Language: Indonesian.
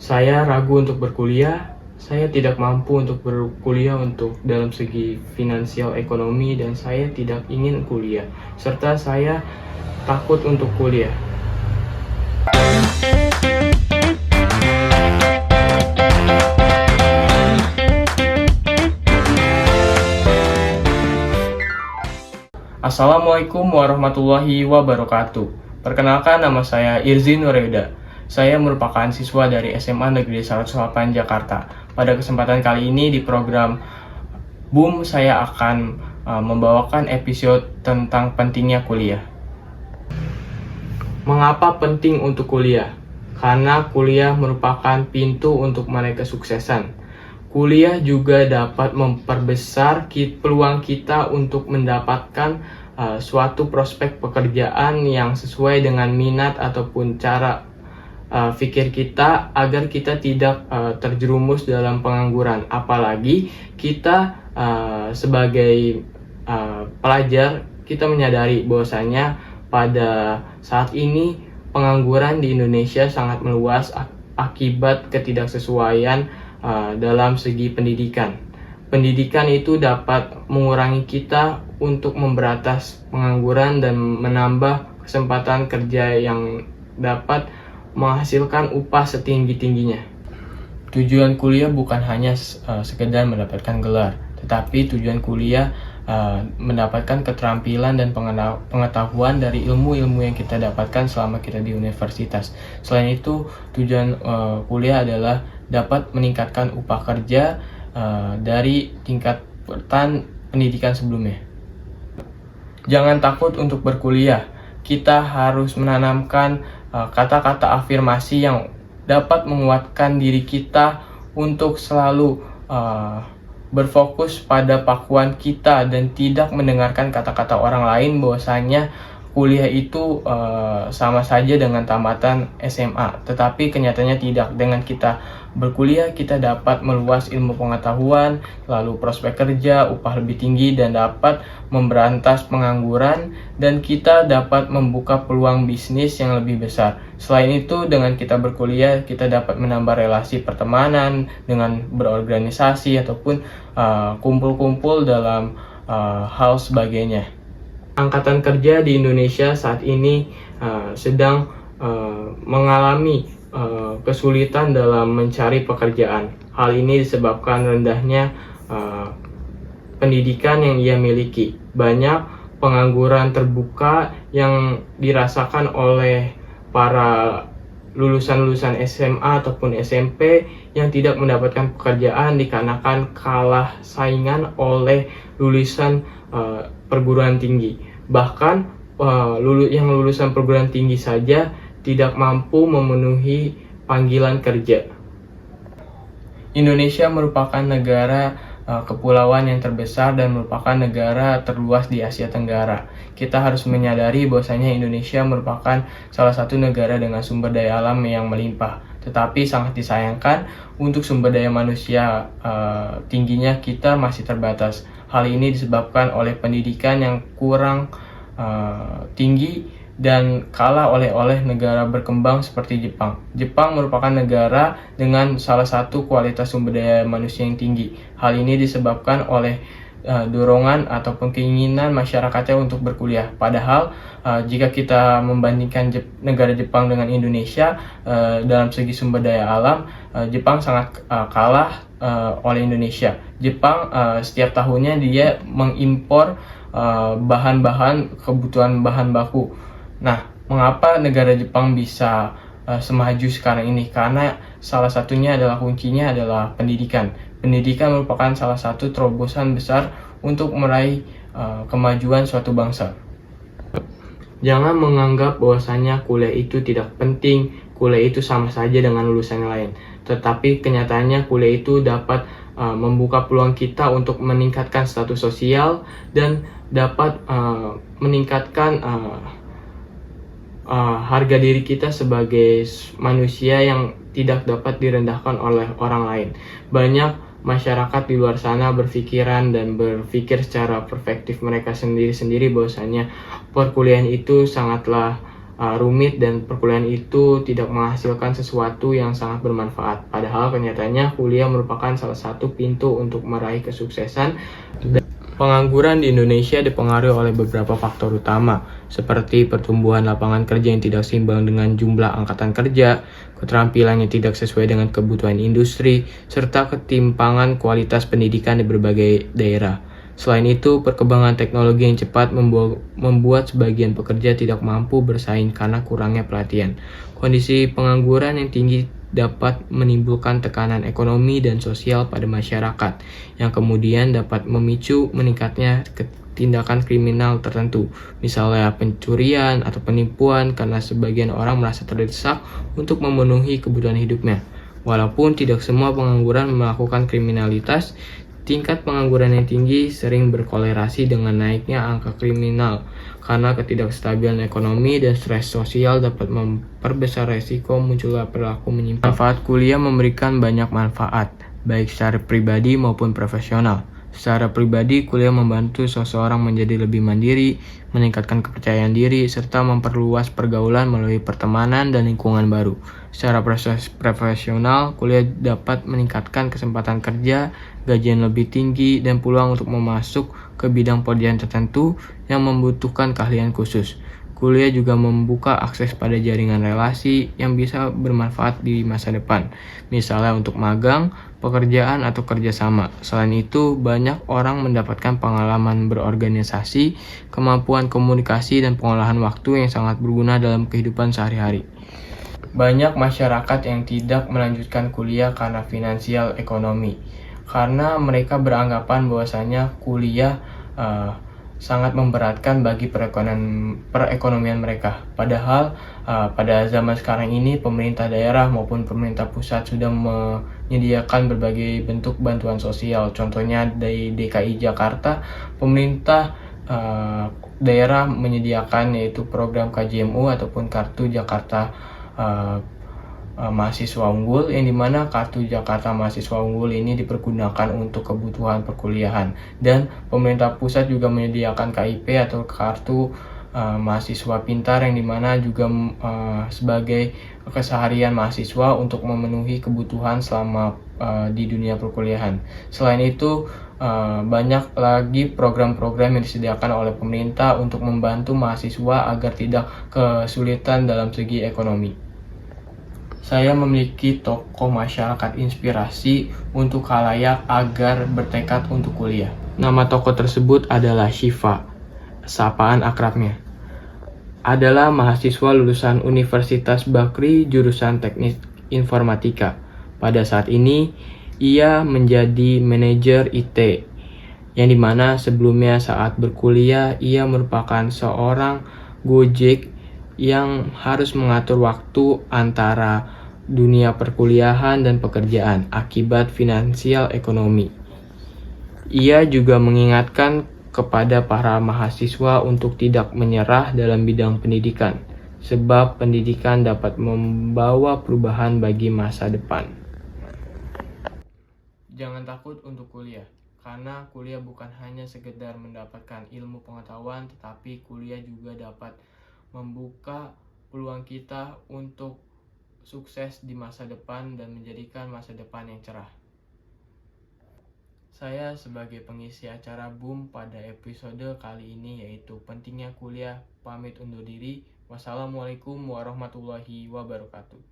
Saya ragu untuk berkuliah, saya tidak mampu untuk berkuliah untuk dalam segi finansial ekonomi, dan saya tidak ingin kuliah, serta saya takut untuk kuliah. Assalamualaikum warahmatullahi wabarakatuh. Perkenalkan, nama saya Irzin Nureda. Saya merupakan siswa dari SMA Negeri 108 Jakarta. Pada kesempatan kali ini di program Boom, saya akan membawakan episode tentang pentingnya kuliah. Mengapa penting untuk kuliah? Karena kuliah merupakan pintu untuk meraih kesuksesan. Kuliah juga dapat memperbesar peluang kita untuk mendapatkan suatu prospek pekerjaan yang sesuai dengan minat ataupun cara pikir kita, agar kita tidak terjerumus dalam pengangguran. Apalagi kita sebagai pelajar, kita menyadari bahwasanya pada saat ini pengangguran di Indonesia sangat meluas akibat ketidaksesuaian dalam segi pendidikan. Pendidikan itu dapat mengurangi kita untuk memberantas pengangguran dan menambah kesempatan kerja yang dapat menghasilkan upah setinggi-tingginya. Tujuan kuliah bukan hanya sekedar mendapatkan gelar, tetapi tujuan kuliah mendapatkan keterampilan dan pengetahuan dari ilmu-ilmu yang kita dapatkan selama kita di universitas. Selain itu, tujuan kuliah adalah dapat meningkatkan upah kerja dari tingkatan pendidikan sebelumnya. Jangan takut untuk berkuliah. Kita harus menanamkan kata-kata afirmasi yang dapat menguatkan diri kita untuk selalu berfokus pada pakuan kita dan tidak mendengarkan kata-kata orang lain bahwasanya kuliah itu sama saja dengan tamatan SMA. Tetapi kenyataannya tidak. Dengan kita berkuliah, kita dapat meluas ilmu pengetahuan, lalu prospek kerja, upah lebih tinggi, dan dapat memberantas pengangguran, dan kita dapat membuka peluang bisnis yang lebih besar. Selain itu, dengan kita berkuliah, kita dapat menambah relasi pertemanan dengan berorganisasi ataupun kumpul-kumpul dalam hal sebagainya. Angkatan kerja di Indonesia saat ini sedang mengalami kesulitan dalam mencari pekerjaan. Hal ini disebabkan rendahnya pendidikan yang ia miliki. Banyak pengangguran terbuka yang dirasakan oleh para lulusan SMA ataupun SMP yang tidak mendapatkan pekerjaan dikarenakan kalah saingan oleh lulusan perguruan tinggi. Bahkan yang lulusan perguruan tinggi saja tidak mampu memenuhi panggilan kerja. Indonesia merupakan negara kepulauan yang terbesar dan merupakan negara terluas di Asia Tenggara. Kita harus menyadari bahwasanya Indonesia merupakan salah satu negara dengan sumber daya alam yang melimpah. Tetapi sangat disayangkan untuk sumber daya manusia tingginya kita masih terbatas. Hal ini disebabkan oleh pendidikan yang kurang tinggi dan kalah oleh negara berkembang seperti Jepang. Jepang merupakan negara dengan salah satu kualitas sumber daya manusia yang tinggi. Hal ini disebabkan oleh dorongan ataupun keinginan masyarakatnya untuk berkuliah. Padahal jika kita membandingkan negara Jepang dengan Indonesia dalam segi sumber daya alam, Jepang sangat kalah oleh Indonesia. Jepang setiap tahunnya dia mengimpor bahan-bahan kebutuhan bahan baku. Nah, mengapa negara Jepang bisa semaju sekarang ini? Karena salah satunya adalah kuncinya adalah pendidikan. Pendidikan merupakan salah satu terobosan besar untuk meraih kemajuan suatu bangsa. Jangan menganggap bahwasanya kuliah itu tidak penting, kuliah itu sama saja dengan lulusan yang lain. Tetapi kenyataannya kuliah itu dapat membuka peluang kita untuk meningkatkan status sosial dan dapat meningkatkan harga diri kita sebagai manusia yang tidak dapat direndahkan oleh orang lain. Banyak masyarakat di luar sana berpikiran dan berpikir secara perspektif mereka sendiri-sendiri bahwasanya perkuliahan itu sangatlah rumit dan perkuliahan itu tidak menghasilkan sesuatu yang sangat bermanfaat. Padahal kenyataannya kuliah merupakan salah satu pintu untuk meraih kesuksesan. Pengangguran di Indonesia dipengaruhi oleh beberapa faktor utama, seperti pertumbuhan lapangan kerja yang tidak seimbang dengan jumlah angkatan kerja, keterampilan yang tidak sesuai dengan kebutuhan industri, serta ketimpangan kualitas pendidikan di berbagai daerah. Selain itu, perkembangan teknologi yang cepat membuat sebagian pekerja tidak mampu bersaing karena kurangnya pelatihan. Kondisi pengangguran yang tinggi dapat menimbulkan tekanan ekonomi dan sosial pada masyarakat, yang kemudian dapat memicu meningkatnya tindakan kriminal tertentu, misalnya pencurian atau penipuan, karena sebagian orang merasa terdesak untuk memenuhi kebutuhan hidupnya. Walaupun tidak semua pengangguran melakukan kriminalitas, tingkat pengangguran yang tinggi sering berkorelasi dengan naiknya angka kriminal, karena ketidakstabilan ekonomi dan stres sosial dapat memperbesar resiko munculnya perilaku menyimpang. Manfaat kuliah memberikan banyak manfaat, baik secara pribadi maupun profesional. Secara pribadi, kuliah membantu seseorang menjadi lebih mandiri, meningkatkan kepercayaan diri, serta memperluas pergaulan melalui pertemanan dan lingkungan baru. Secara profesional, kuliah dapat meningkatkan kesempatan kerja, gajian lebih tinggi, dan peluang untuk memasuk ke bidang pekerjaan tertentu yang membutuhkan keahlian khusus. Kuliah juga membuka akses pada jaringan relasi yang bisa bermanfaat di masa depan, misalnya untuk magang, pekerjaan, atau kerjasama. Selain itu, banyak orang mendapatkan pengalaman berorganisasi, kemampuan komunikasi, dan pengolahan waktu yang sangat berguna dalam kehidupan sehari-hari. Banyak masyarakat yang tidak melanjutkan kuliah karena finansial ekonomi, karena mereka beranggapan bahwasanya kuliah sangat memberatkan bagi perekonomian mereka. Padahal pada zaman sekarang ini pemerintah daerah maupun pemerintah pusat sudah menyediakan berbagai bentuk bantuan sosial. Contohnya dari DKI Jakarta, pemerintah daerah menyediakan yaitu program KJMU ataupun Kartu Jakarta mahasiswa unggul, yang dimana kartu Jakarta mahasiswa unggul ini dipergunakan untuk kebutuhan perkuliahan, dan pemerintah pusat juga menyediakan KIP atau kartu mahasiswa pintar, yang dimana juga sebagai keseharian mahasiswa untuk memenuhi kebutuhan selama di dunia perkuliahan. Selain itu, banyak lagi program-program yang disediakan oleh pemerintah untuk membantu mahasiswa agar tidak kesulitan dalam segi ekonomi. Saya memiliki tokoh masyarakat inspirasi untuk khalayak agar bertekad untuk kuliah. Nama tokoh tersebut adalah Syifa. Sapaan akrabnya adalah mahasiswa lulusan Universitas Bakri jurusan Teknik Informatika. Pada saat ini, ia menjadi manajer IT, yang dimana sebelumnya saat berkuliah, ia merupakan seorang Gojek yang harus mengatur waktu antara dunia perkuliahan dan pekerjaan akibat finansial ekonomi. Ia juga mengingatkan kepada para mahasiswa untuk tidak menyerah dalam bidang pendidikan, sebab pendidikan dapat membawa perubahan bagi masa depan. Jangan takut untuk kuliah, karena kuliah bukan hanya sekedar mendapatkan ilmu pengetahuan, tetapi kuliah juga dapat membuka peluang kita untuk sukses di masa depan dan menjadikan masa depan yang cerah. Saya sebagai pengisi acara Boom pada episode kali ini, yaitu pentingnya kuliah, pamit undur diri. Wassalamualaikum warahmatullahi wabarakatuh.